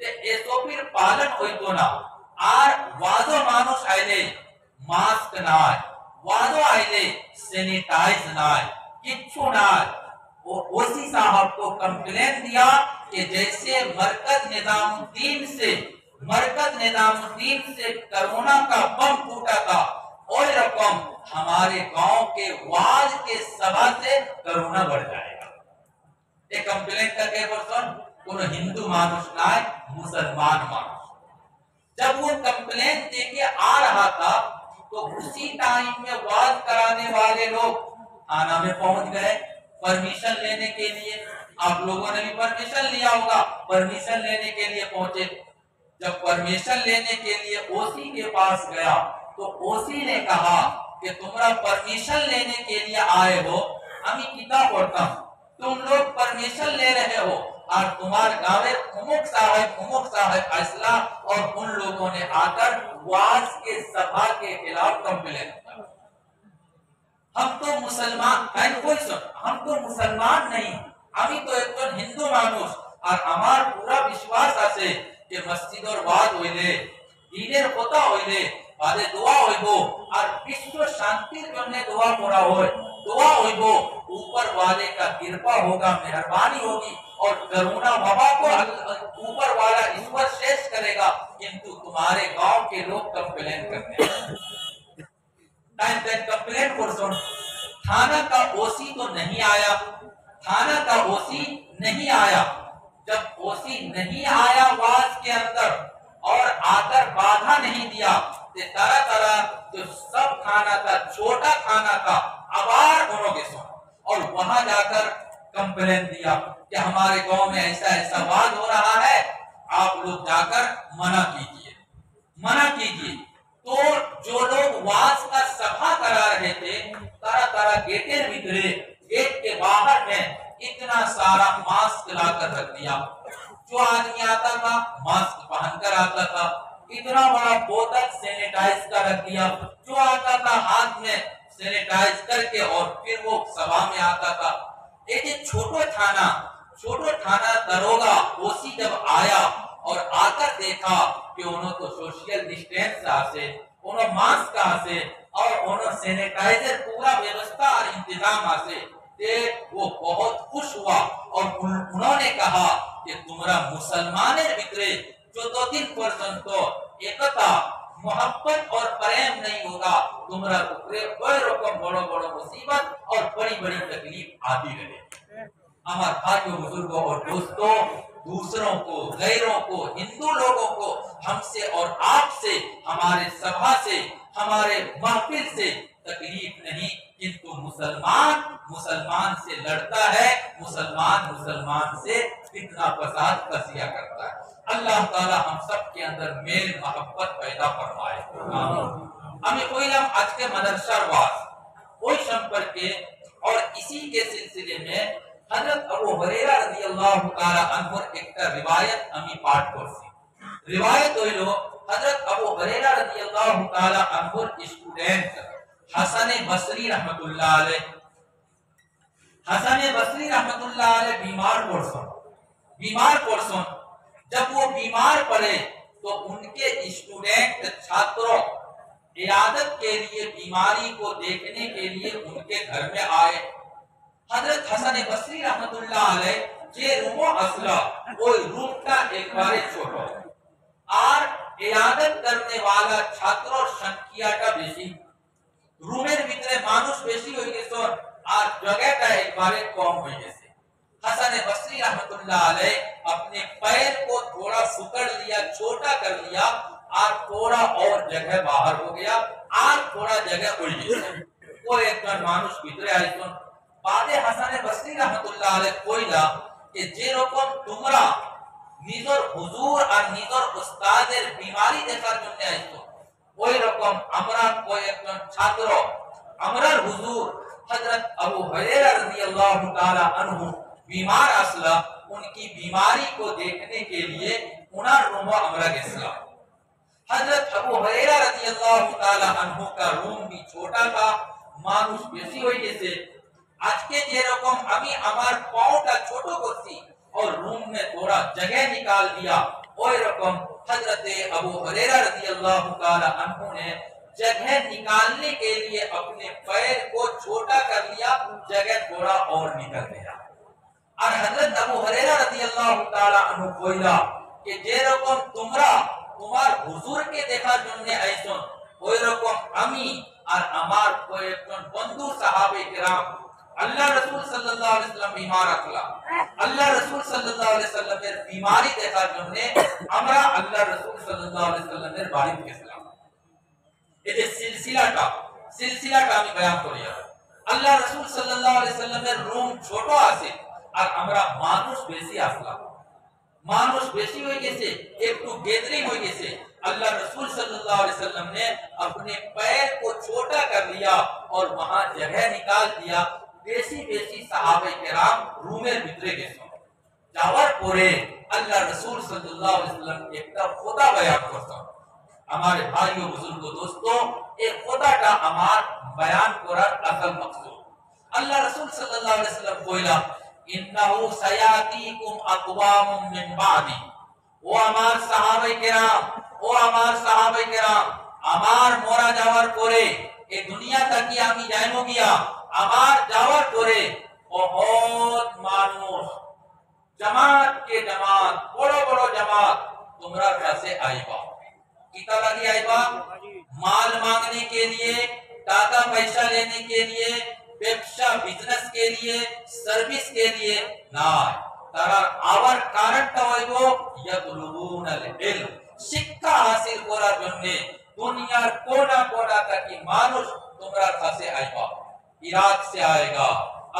তে এসওপির পালন হইতো না। আর ওয়াজও মানুষ আইলে মাস্ক নাই, ওয়াজও आइले सैनिटाइज নাই, किच्छु নাই। वो ओसी साहब को कंप्लेन दिया कि जैसे मरकज निजामुद्दीन से कोरोना का बम फूटा था, और रकम हमारे गांव के वाज के सभा से कोरोना बढ़ जाएगा। ये कंप्लेन करके पर्सन कोनो हिंदू मानुष নাই, मुसलमान मानुष। जब वो कंप्लेन देके आ रहा था तो उसी टाइम में वाज कराने वाले लोग थाना में पहुंच गए परमिशन लेने के लिए। आप लोगों ने भी परमिशन लिया होगा, परमिशन लेने के लिए पहुंचे। जब परमिशन लेने के लिए ओसी के पास गया तो ओसी ने कहा कि तुम्हारा परमिशन लेने के लिए आए हो, আমি কিতাব পড়তাম, तुम लोग परमिशन ले रहे हो और तुम्हारे गाँव उमुक साहब फैसला और उन लोगों ने आकर वाज के सभा के खिलाफ कंप्लेन किया। हम तो मुसलमान नहीं, আমি তো একজন হিন্দু মানুষ আর আমার পুরা বিশ্বাস আছে যে মসজিদের ওয়াজ হইলে, দ্বীনের কথা হইলে বাদে দোয়া হইব আর বিশ্ব শান্তির জন্য দোয়া করা হয়, दुआ होइबो, ऊपर वाले का कृपा होगा, मेहरबानी होगी और करुणा वबा को ऊपर वाला ईश्वर शेष करेगा। किंतु तुम्हारे गांव के लोग कंप्लेन करते हैं, टाइम कंप्लेन पर्सन। थाना का ओसी तो नहीं आया, थाना का ओसी नहीं आया। जब ओसी नहीं نہیں آیا واز کے اندر اور آ کر بادھا نہیں دیا کہ طرح طرح جو سب کھانا تھا چھوٹا کھانا تھا آوار انہوں کے سن اور وہاں جا کر کمپلین دیا کہ ہمارے گاؤں میں ایسا ایسا واز ہو رہا ہے، آپ لوگ جا کر منع کیجیے۔ تو جو لوگ واز کا سبھا کرا رہے تھے طرح طرح گیٹیں بکھرے، گیٹ کے باہر میں اتنا سارا ماسک لا کر رکھ دیا، جو آدمی آتا تھا ماسک پہن کر آتا تھا، اتنا بڑا بوتل سینیٹائز کا رکھ دیا، جو آتا تھا ہاتھ میں سینیٹائز کر کے اور پھر وہ سبھا میں آتا تھا۔ ایک چھوٹو تھانہ دروگا اوسی جب آیا اور آ کر دیکھا کہ انہوں تو سوشل ڈسٹینس آسے، انہوں ماسک آسے اور انہوں سینیٹائزر پورا ویوستھا اور انتظام آسے، وہ بہت خوش ہوا اور انہوں نے کہا کہ تمہارا مسلمانیں بکرے جو 2-3% تو ایکتا محبت اور پریم نہیں ہوگا، تمہارا بکرے بڑے رقم بڑو مصیبت اور بڑی تکلیف آتی رہے۔ ہمارے بھائیوں بزرگوں اور دوستوں، دوسروں کو، غیروں کو، ہندو لوگوں کو ہم سے اور آپ سے، ہمارے سبھا سے، ہمارے محفل سے تکلیف نہیں، کنتو مسلمان سے لڑتا ہے، مسلمان سے فتنہ فساد کسیا کرتا ہے۔ اللہ تعالی ہم سب کے اندر میل محبت پیدا فرمائے۔ ہمیں کوئی لم آج کے مدرسہ واس کوئی شمپر کے اور اسی کے سلسلے میں حضرت ابو ہریرہ رضی اللہ تعالی عنہ ایک روایت ہمیں پاٹ کرسی روایت ہوئی لو حضرت ابو ہریرہ رضی اللہ تعالی عنہ اسٹوڈنٹ حسن بصری رحمت اللہ علیہ بیمار پرسن جب وہ بیمار پڑے تو ان کے اسٹوڈنٹ چھاتروں عیادت کے لیے بیماری کو دیکھنے کے لیے ان کے گھر میں آئے۔ حضرت حسن بصری رحمت اللہ علیہ جے رومو اصلہ کوئی روم کا ایک بارے چھوٹو اور عیادت کرنے والا چھاتروں شنکیا کا بیشی رومیر بھیترے مانوش بیشی ہوئی گے سو اور جگہ کا ایک بارے کم ہوئی گے سے حسن بصری رحمت اللہ علیہ اپنے پیر کو تھوڑا سکڑ لیا، چھوٹا کر لیا اور تھوڑا اور جگہ باہر ہو گیا اور تھوڑا جگہ ہوئی گے سے وہ ایک کن مانوش بھیترے آئی سن بعد حسن بصری رحمت اللہ علیہ کوئیلا کہ جے رکم تمرا نیزر حضور اور نیزر استادر بیماری دیکھا جننے آئی تو کوئی رکم امرا کوئی ایک چھاتروں امرا حضور حضرت ابو ہریرہ رضی اللہ تعالی عنہ بیمار اصلہ ان کی بیماری کو دیکھنے کے لیے انہا روم و امرا گسلا۔ حضرت ابو ہریرہ رضی اللہ تعالی عنہ کا روم بھی چھوٹا تھا، مانوش بیسی ہوئی جیسے آج کے جے رکم ابھی ہمار پاؤں کا چھوٹو کرسی اور روم میں تھوڑا جگہ نکال دیا وہی رکم حضرت ابو ہریرہ رضی اللہ تعالی عنہ نے جگہ نکالنے کے لیے اپنے پیر کو چھوٹا کر لیا، جگہ تھوڑا اور نکل گیا۔ اور حضرت ابو ہریرہ رضی اللہ تعالی عنہ کوئیلا کہ جے رکم تمہار حضور کے دیکھا جننے ایسن وہی رکم امی اور امار کوئی بندو صحابہ کرام اللہ رسول صلی اللہ علیہ وسلم بیمار اکلا اللہ رسول صلی اللہ علیہ وسلم نے بیماری دیکھا جننے امرا اللہ رسول صلی اللہ علیہ وسلم نے بارد کے اسلام یہ سلسلہ کا ہمیں بیان کو لیا اللہ رسول صلی اللہ علیہ وسلم نے روم چھوٹو آسے اور امرا مانوش بیسی آسلا مانوش بیسی ہوئی جیسے ایک تو گیدرنگ ہوئی جیسے اللہ رسول صلی اللہ علیہ وسلم نے اپنے پیر کو چھوٹا کر لیا اور وہاں جگہ نکال دیا، بیسی صحابہ کرام رومے بھیترے گئے سن جاور پورے اللہ رسول صلی اللہ علیہ وسلم ایک تا خدا بیان کرتا ہمارے بھائیوں بزرگوں دوستوں ایک خدا کا ہمار بیان کرار اصل مقصود اللہ رسول صلی اللہ علیہ وسلم کوئلہ انہو سیاتیکم اقوام من بعدی وہ ہمار صحابہ کرام ہمار مورا جاور پورے اے دنیا تک کی ہمیں جائنو گیا ہمار جاور پورے بہت مانوس جماعت کے جماعت بڑو جماعت تمہرا کیسے آئی با کتا لگی آئی با مال مانگنے کے لیے ٹاکا پیسہ لینے کے لیے بزنس کے لیے سروس کے لیے نہ তারা আবার কারণটা হইল ইয়াতলুবুনাল ইলম, শিক্ষা হাসিল করার জন্য দুনিয়ার কোনা কোনা থেকে মানুষ তোমার কাছে আইবা। इराक से आएगा,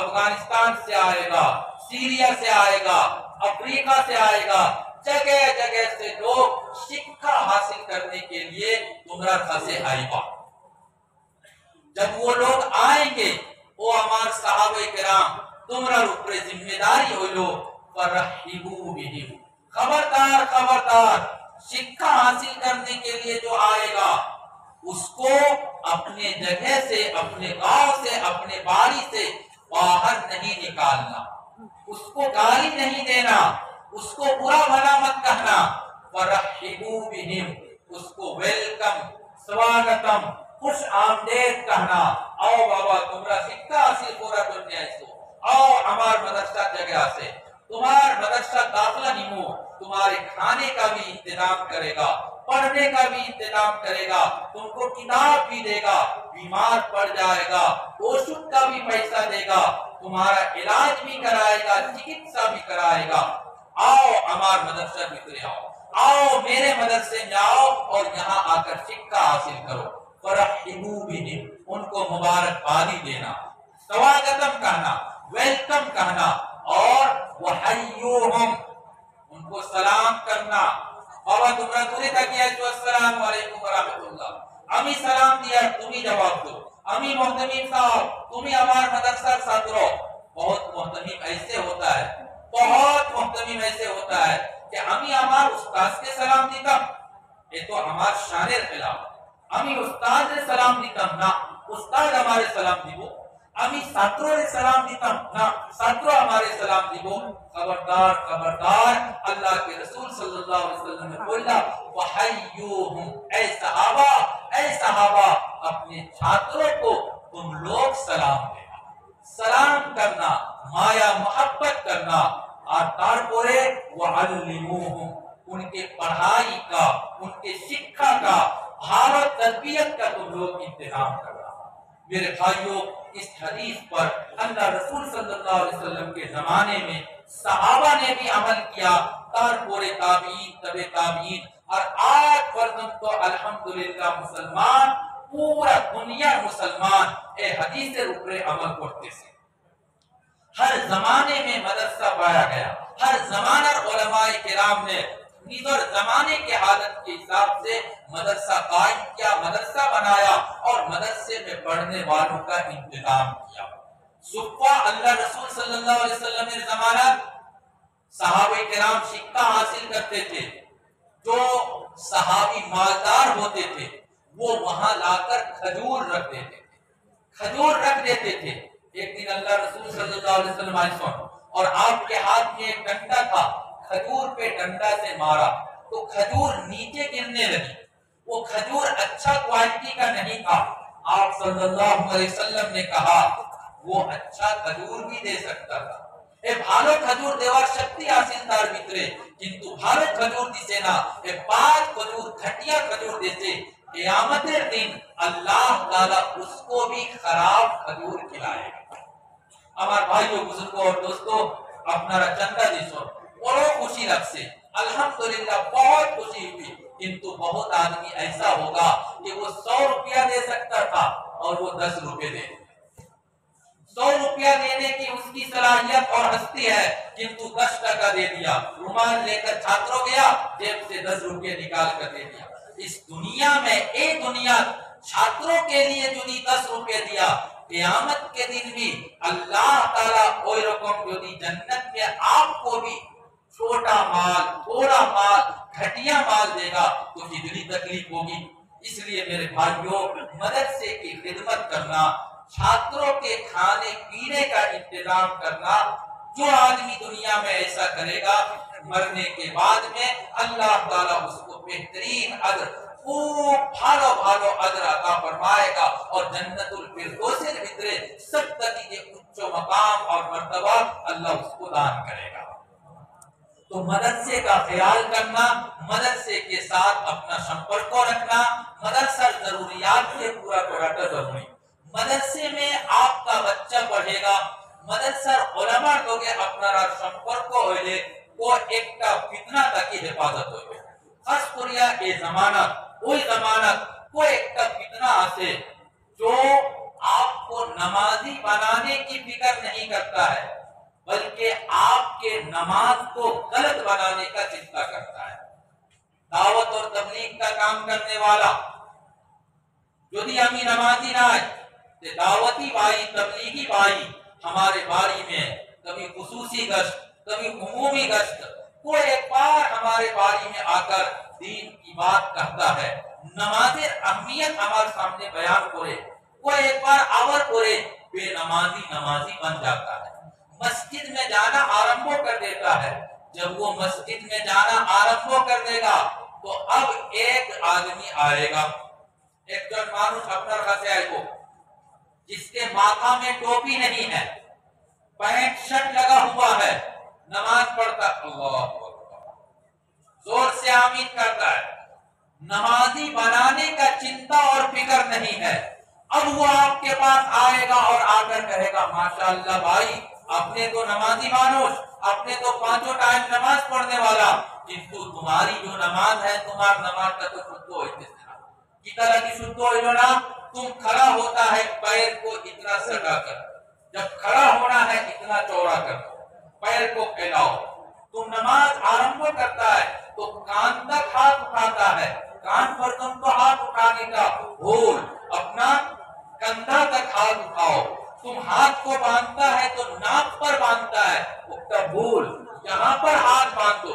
अफगानिस्तान से आएगा, सीरिया से आएगा, अफ्रीका से आएगा, जगह जगह से लोग शिक्षा हासिल करने के लिए तुम्हारा खासे आएगा। जब वो लोग आएंगे, वो हमारे सहाबे किराम तुम्हारा ऊपर जिम्मेदारी हो लो, फरहिबू बिहिम, खबरदार खबरदार, शिक्षा हासिल करने के लिए जो आएगा उसको अपने जगह से, अपने गांव से, अपने बाड़ी से बाहर नहीं निकालना, उसको गाली नहीं देना, उसको बुरा भला मत कहना। फरहिबू बिहिम, उसको वेलकम, स्वागतम, खुश आमदेद कहना। आओ बाबा, तुम्हारा शिक्षा हासिल पूरा दुनिया इसको, आओ हमार मदरसा जगह से, तुम्हार मदरसा दाखला निमो, तुम्हारे खाने का भी इंतजाम करेगा, पढ़ने का भी इंतजाम करेगा, तुमको किताब भी देगा, बीमार पड़ जाएगा औषध का भी पैसा देगा, तुम्हारा इलाज भी कराएगा, चिकित्सा भी कराएगा। आओ हमार मदरसा भितरे आओ मेरे मदरसे में आओ और यहाँ आकर शिक्षा हासिल करो। फरहिबू बिहिम, उनको मुबारकबादी देना, स्वागतम कहना, वेलकम कहना, और वहय्यूहुम, उनको सलाम करना। बाबा তোমরা দূরে তাকিয়ে আছো, আসসালামু আলাইকুম ওয়া রাহমাতুল্লাহ, আমি সালাম দিয়া তুমি জবাব দো, আমি মুহতামিম সাহেব, তুমি আমার মাদ্রাসার ছাত্র। बहुत मुहतमिम ऐसे होता है, बहुत मुहतमिम ऐसे होता है कि আমি আমার উস্তাদকে সালাম দিতাম, এ তো আমার শানের খেলাফ। আমি উস্তাদকে সালাম দিতাম না, উস্তাদ আমারে সালাম দিব। আমি ছাত্ররে সালাম দিতাম না, ছাত্র আমারে সালাম দিব। खबरदार खबरदार, अल्लाह के रसूल सल्लल्लाहु अलैहि वसल्लम ने बोला वहय्यूहुम, ऐ सहाबा अपने छात्रों को तुम लोग सलाम देना, सलाम करना, माया मोहब्बत करना। और तारपोरे वअल्लिमुहुम, उनके पढ़ाई का, उनके शिक्षा का, भारत तरबियत का तुम लोग इंतजाम करना। मेरे भाइयों, इस हदीस पर अल्लाह रसूल सल्लल्लाहु अलैहि वसल्लम के जमाने में सहाबा ने भी अमल किया, तारपोरे ताबीन, तबे ताबीन, और आज पर्यंत तो अल्हम्दुलिल्लाह मुसलमान, पूरा दुनिया मुसलमान ए हदीस के ऊपर अमल करते से। हर जमाने में मदरसा पाया गया, हर जमाना उलमाए किराम ने निदर जमाने के हालत के हिसाब से मदरसा कायम किया, मदरसा बनाया और मदरसे में पढ़ने वालों का इंतजाम किया। सुफ़ा अल्लाह रसूल सल्लल्लाहु अलैहि वसल्लम के जमाना सहाबे किराम शिक्षा हासिल करते थे, जो सहाबी मालदार होते थे वो वहां लाकर खजूर रख देते थे, खजूर रख देते थे। एक दिन अल्लाह रसूल सल्लल्लाहु अलैहि वसल्लम आए और आपके हाथ में एक डंडा था, खजूर पे डंडा से मारा तो खजूर नीचे गिरने लगी। वो खजूर अच्छा क्वालिटी का नहीं था। आप सल्लल्लाहु अलैहि वसल्लम ने कहा वो अच्छा खजूर भी दे सकता था, ए ভালো खजूर देवार शक्ति हासिलदार ভিতরে, কিন্তু ভালো खजूर দিছে না, এ পাঁচ खजूर घटिया खजूर देছে। কিয়ামতের दिन अल्लाह ताला उसको भी खराब खजूर खिलाएगा। আমার ভাইও বুজুর্গ और दोस्तों, আপনারা चंदा দিছো, বড় খুশি লাগছে, अल्हम्दुलिल्लाह बहुत खुशी हुई। किंतु बहुत आदमी ऐसा होगा कि वो 100 रुपया दे सकता था और वो 10 रुपए दे, 100 रुपया देने की उसकी सलाहियत और हस्ती है, किंतु 10 टका दे दिया। रुमाल लेकर छात्रों गया, जेब से 10 रुपये निकाल कर दे दिया। इस दुनिया में एक दुनिया छात्रों के लिए जो 10 रुपये दिया, क़यामत के दिन भी अल्लाह ताला कोई रकम जो दी जन्नत में आपको भी छोटा माल, थोड़ा माल, घटिया माल देगा तो कितनी तकलीफ होगी। इसलिए मेरे भाइयों, मदरसे की खिदमत करना, छात्रों के खाने पीने का इंतजाम करना, जो आदमी दुनिया में ऐसा करेगा मरने के बाद में अल्लाह ताला उसको बेहतरीन अजर, खूब भालो भालो अजर अता फरमाएगा और जन्नतुल फिरदौस के भीतर सबकी जे उच्च मकाम और मर्तबा अल्लाह उसको दान करेगा। तो मदरसे का ख्याल करना, मदरसे के साथ अपना संपर्क रखना, मदरसा जरूरियात से पूरा कराना जरूरी। मदरसे में आपका बच्चा पढ़ेगा, মাদ্রাসার ওলামার লগে আপনারা সম্পর্ক হইলে ও একটা ফিতনা থেকে হেফাজত হইবে। খাস করিয়া এই জামানত ওই জামানত को একটা ফিতনা আছে जो आपको नमाजी बनाने की फिक्र नहीं करता है, बल्कि आपके नमाज को गलत बनाने का चिंता करता है। दावत और तबलीग का काम करने वाला यदि हमें नमाजी ना है तो दावती भाई तबलीगी भाई हमारे बारी में कभी खुसूसी गश्त कभी उमूमी गश्त कोई एक बार हमारे बारी में आकर दीन की बात कहता है, नमाजेर अहमियत हमारे सामने बयान करे, कोई एक बार आवर करे, बेनमाजी नमाजी बन जाता है। मस्जिद में जाना आरंभ कर देता है। जब वो मस्जिद में जाना आरंभ कर देगा तो अब एक आदमी आएगा, एक जन मानुष अपना काছে आएगा जिसके माथा में टोपी नहीं है, पैंट शर्ट लगा हुआ है, नमाज पढ़ता अल्लाह अकबर जोर से आमीन करता है, नमाजी बनाने का चिंता और फिक्र नहीं है। अब वो आपके पास आएगा और आकर कहेगा माशाअल्लाह भाई आपने तो नमाजी मानुष, आपने तो पांचों टाइम नमाज पढ़ने वाला, किंतु तुम्हारी जो नमाज है तुम्हारी नमाज का तो शुद्ध होती की तरह की शुद्ध हो ना, तुम खड़ा होता है पैर को इतना सटा कर, जब खड़ा होना है इतना चौड़ा कर, पैर को फैलाओ। तुम नमाज आरंभ करता है तो कान तक हाथ उठाता है, कान पर तुमको हाथ उठाने का भूल, अपना कंधा तक हाथ उठाओ। तुम हाथ को बांधता है तो नाक पर बांधता है, उसका भूल, यहाँ पर हाथ बांधो।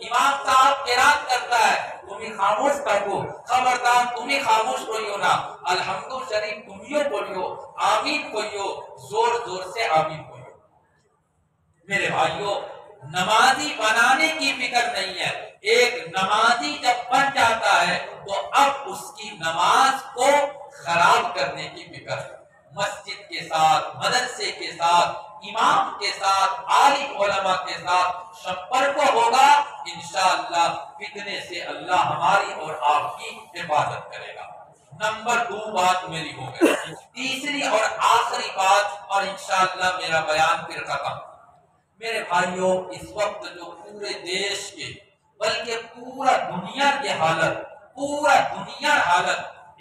इमाम साहब किरात करता है, तुम्हें खामोश रखो, खबरदार तुम्हें खामोश बोलियो ना, अल्हम्दु शरीफ तुम्हियो बोलियो, आमीन बोलियो, जोर जोर से आमीन बोलियो। मेरे भाइयों, नमाजी बनाने की फिक्र नहीं है। एक नमाजी जब बन जाता है तो अब उसकी नमाज को खराब करने की फिक्र है। मस्जिद के साथ, मदरसे के साथ, इमाम के साथ, आलिम उलमा के साथ संपर्क होगा, इंशाअल्लाह फितने से अल्लाह हमारी और आपकी हिफाजत करेगा। नंबर 2 बात मेरी हो गई। तीसरी और आखिरी बात और इंशाअल्लाह मेरा बयान फिर खत्म। मेरे भाइयों, इस वक्त जो पूरे देश के बल्कि पूरा दुनिया की हालत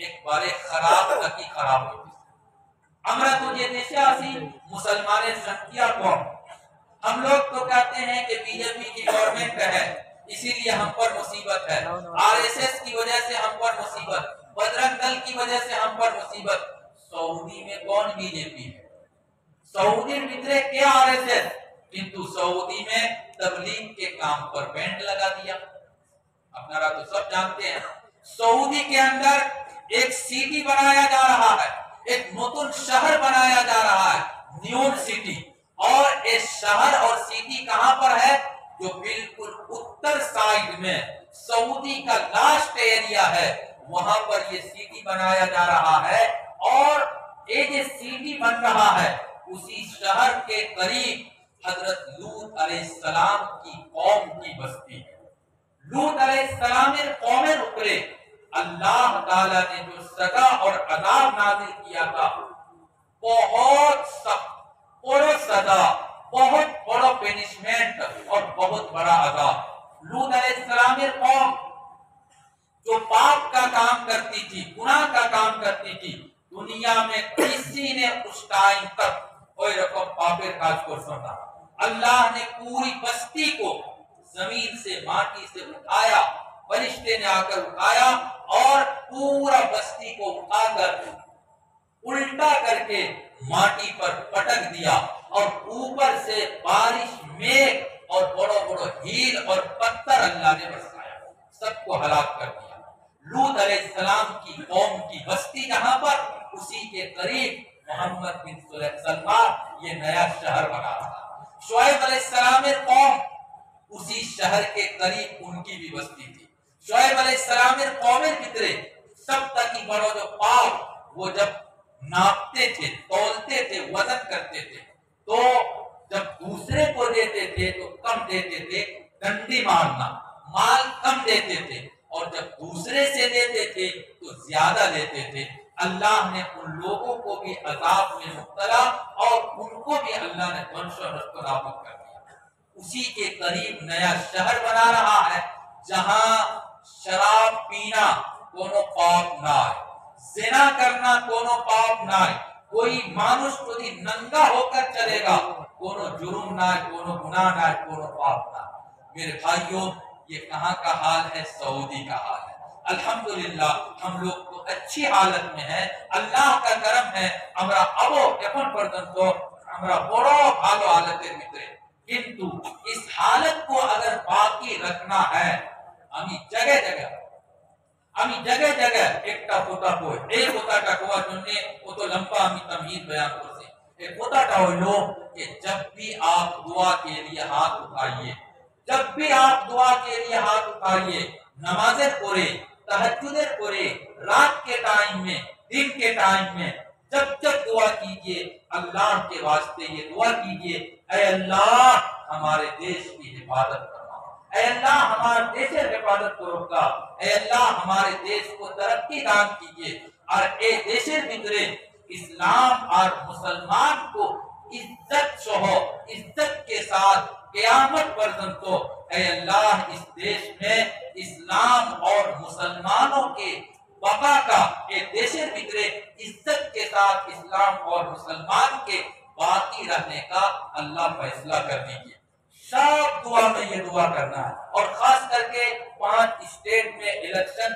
एक बारे खराब तक खराब होती। আমরা তো যে দেশে আছি মুসলমানের সংখ্যা কম, हम लोग तो कहते हैं कि बीजेपी की गवर्नमेंट है इसीलिए हम पर मुसीबत है, आरएसएस की वजह से हम पर मुसीबत, बजरंग दल की वजह से हम पर मुसीबत। सऊदी में कौन बीजेपी है? सऊदी भीतर क्या आरएसएस? किंतु सऊदी में तबलीग के काम पर बैंड लगा दिया। अपना तो सब जानते हैं। सऊदी के अंदर एक सिटी बनाया जा रहा है, एक नतून शहर बनाया जा रहा है, न्यून सिटी। और इस शहर और सिटी कहां पर है? जो बिल्कुल उत्तर साइड में सऊदी का लास्ट एरिया है, वहां पर ये सिटी बनाया जा रहा है। और ये जो सिटी बन रहा है उसी शहर के करीब हजरत लूत अलैहिस्सलाम की कौम की बस्ती है। लूत अलैहिस्सलाम के कौमें उतरे, अल्लाह ताला ने जो सजा और अजाब नाजिल किया था, बहुत सख्त बड़ा सजा, बहुत बड़ा पनिशमेंट और बहुत बड़ा अजाब। लूत अलैहिस्सलाम की कौम जो पाप का काम करती थी, गुनाह का काम करती थी, दुनिया में किसी ने उस टाइम तक कोई रकम पापेर काज को सुना। अल्लाह ने पूरी बस्ती को जमीन से माटी से उठाया, फरिश्ते ने आकर उठाया और पूरा बस्ती को उठाकर उल्टा करके माटी पर पटक दिया और ऊपर से बारिश मेघ और बड़ो बड़ो हील और पत्थर अल्लाह ने बरसाया, सबको हलाक कर दिया। लूत अलैहिस्सलाम की कौम की बस्ती जहां पर, उसी के करीब मोहम्मद बिन सलमान ये नया शहर बना रहा। शुएब अलैहिस्सलाम की कौम, उसी शहर के करीब उनकी भी बस्ती थी। शुएब अलैहिस्सलाम की कौमें भीतरे सब तक की बड़ो जो पाप, वो जब नापते थे, तौलते थे, वजन करते थे, तो जब दूसरे को देते थे तो कम देते थे, डंडी मारना, माल कम देते थे, और जब दूसरे से लेते थे तो ज्यादा लेते थे। اللہ نے ان لوگوں کو بھی عذاب میں مبتلا اور ان کو بھی اللہ نے ونش و نسل و نابود کر دیا۔ اسی کے قریب نیا شہر بنا رہا ہے جہاں شراب پینا کونو پاپ نہ ہے، زنا کرنا کونو پاپ نہ ہے، کوئی مانوس خودی ننگا ہو کر چلے گا کونو جرم نہ ہے، کونو گناہ نہ ہے، کونو پاپ نہ ہے۔ میرے بھائیوں، یہ کہاں کا حال ہے؟ سعودی کا حال ہے۔ الحمدللہ ہم لوگ تو اچھی حالت میں ہیں، اللہ کا کرم ہے، ہمارا ابو এখন পর্যন্ত আমরা বড় ভালো হালতের ভিতরে, কিন্তু इस हालत को अगर बाकी रखना है, আমি जगह जगह একটা কথা কই, এই কথাটা কোয়ার জন্য কত লম্বা আমি তামহিদ বয়ান করছি। এই কথাটা হলো कि जब भी आप दुआ के लिए हाथ उठाइए, जब भी आप दुआ के लिए हाथ उठाइए, नमाज़ें पढ़े, तहज्जुदें पढ़े, रात के टाइम में, दिन के टाइम में, जब जब दुआ कीजिए, अल्लाह के वास्ते ये दुआ कीजिए, ऐ अल्लाह हमारे देश की हिफाजत करना, ऐ अल्लाह हमारे देश की हिफाजत करोगा, ऐ अल्लाह हमारे देश को तरक्की दान कीजिए, और ए देशेर भितरे इस्लाम और मुसलमान को इज्जत सह इज्जत के साथ क़यामत पर्यंत, ऐ अल्लाह इस देश में इस्लाम और मुसलमानों के बका का, ये देशेर भितरे इज्जत के साथ इस्लाम और मुसलमान के बाकी रहने का अल्लाह फैसला कर दीजिए। सब दुआ में ये दुआ करना है, और खास करके 5 स्टेट में इलेक्शन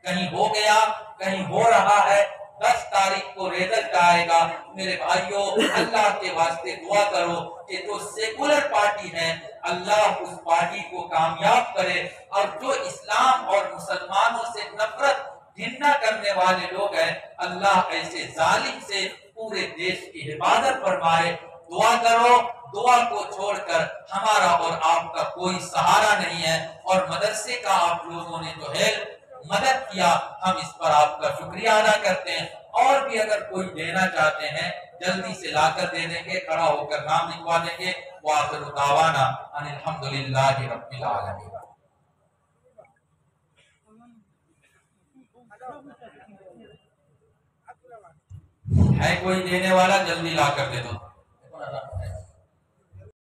कहीं हो गया, कहीं हो रहा है, 10 तारीख को रिजल्ट आएगा। मेरे भाइयों, अल्लाह के वास्ते दुआ करो कि जो सेकुलर पार्टी है अल्लाह उस पार्टी को कामयाब करे, और जो इस्लाम और मुसलमानों से नफरत घृणा करने वाले लोग हैं, अल्लाह ऐसे जालिम से पूरे देश की हिफाजत फरमाए। दुआ करो, दुआ को छोड़कर हमारा और आपका कोई सहारा नहीं है, और मदरसे का आप लोगों ने जो है मदद किया, हम इस पर आपका शुक्रिया अदा करते हैं। और भी अगर कोई देना चाहते हैं जल्दी से लाकर दे देंगे, खड़ा होकर नाम लिखवा देंगे। वाखिरु दावाना अनिल हम्दुलिल्लाहि रब्बिल आलमीन। है कोई देने वाला? जल्दी ला कर दे दो।